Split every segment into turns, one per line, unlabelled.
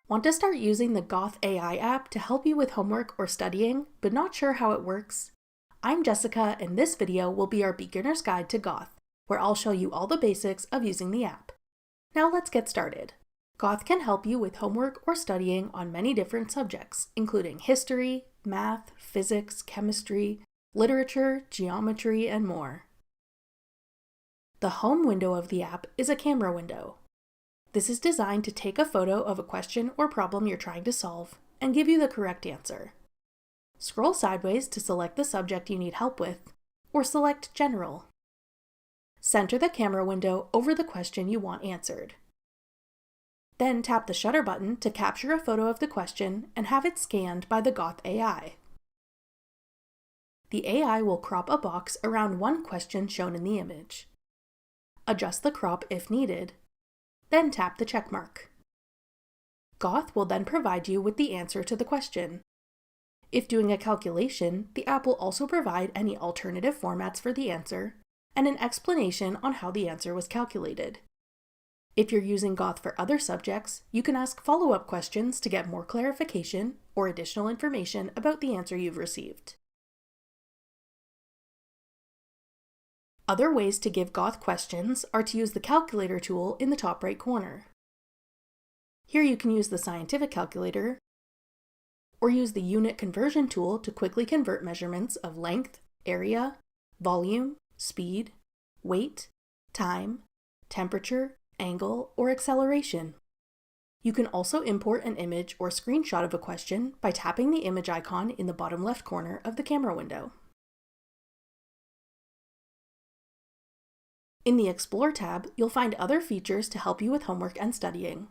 Want to start using the Gauth AI app to help you with homework or studying, but not sure how it works? I'm Jessica, and this video will be our beginner's guide to Gauth, where I'll show you all the basics of using the app. Now let's get started. Gauth can help you with homework or studying on many different subjects, including history, math, physics, chemistry, literature, geometry, and more. The home window of the app is a camera window. This is designed to take a photo of a question or problem you're trying to solve and give you the correct answer. Scroll sideways to select the subject you need help with, or select General. Center the camera window over the question you want answered. Then tap the shutter button to capture a photo of the question and have it scanned by the Gauth AI. The AI will crop a box around one question shown in the image. Adjust the crop if needed, then tap the check mark. Gauth will then provide you with the answer to the question. If doing a calculation, the app will also provide any alternative formats for the answer and an explanation on how the answer was calculated. If you're using Gauth for other subjects, you can ask follow-up questions to get more clarification or additional information about the answer you've received. Other ways to give Gauth questions are to use the calculator tool in the top right corner. Here you can use the scientific calculator, or use the unit conversion tool to quickly convert measurements of length, area, volume, speed, weight, time, temperature, angle, or acceleration. You can also import an image or screenshot of a question by tapping the image icon in the bottom left corner of the camera window. In the Explore tab, you'll find other features to help you with homework and studying.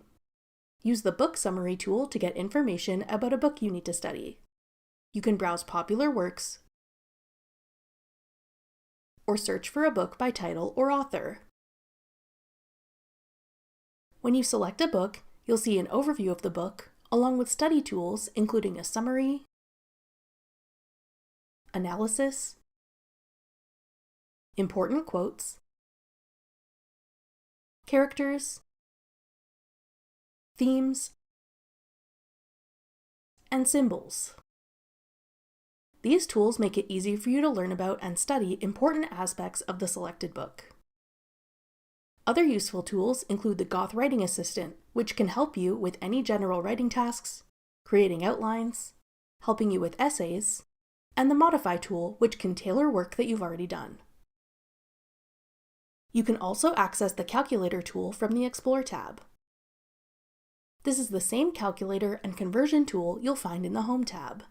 Use the Book Summary tool to get information about a book you need to study. You can browse popular works or search for a book by title or author. When you select a book, you'll see an overview of the book, along with study tools including a summary, analysis, important quotes, characters, themes, and symbols. These tools make it easy for you to learn about and study important aspects of the selected book. Other useful tools include the Gauth Writing Assistant, which can help you with any general writing tasks, creating outlines, helping you with essays, and the Modify tool, which can tailor work that you've already done. You can also access the Calculator tool from the Explore tab. This is the same calculator and conversion tool you'll find in the Home tab.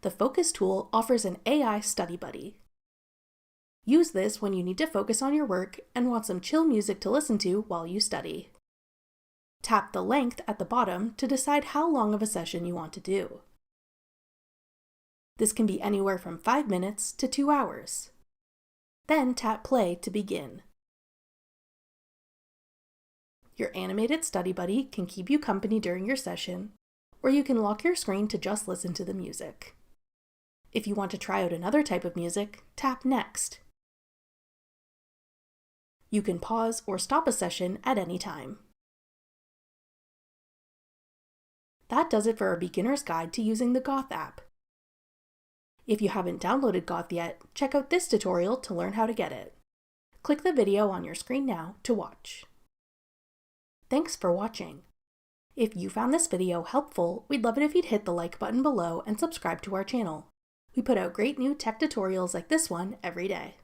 The Focus tool offers an AI study buddy. Use this when you need to focus on your work and want some chill music to listen to while you study. Tap the length at the bottom to decide how long of a session you want to do. This can be anywhere from 5 minutes to 2 hours. Then tap play to begin. Your animated study buddy can keep you company during your session, or you can lock your screen to just listen to the music. If you want to try out another type of music, tap Next. You can pause or stop a session at any time. That does it for our beginner's guide to using the Gauth app. If you haven't downloaded Gauth yet, check out this tutorial to learn how to get it. Click the video on your screen now to watch. Thanks for watching. If you found this video helpful, we'd love it if you'd hit the like button below and subscribe to our channel. We put out great new tech tutorials like this one every day.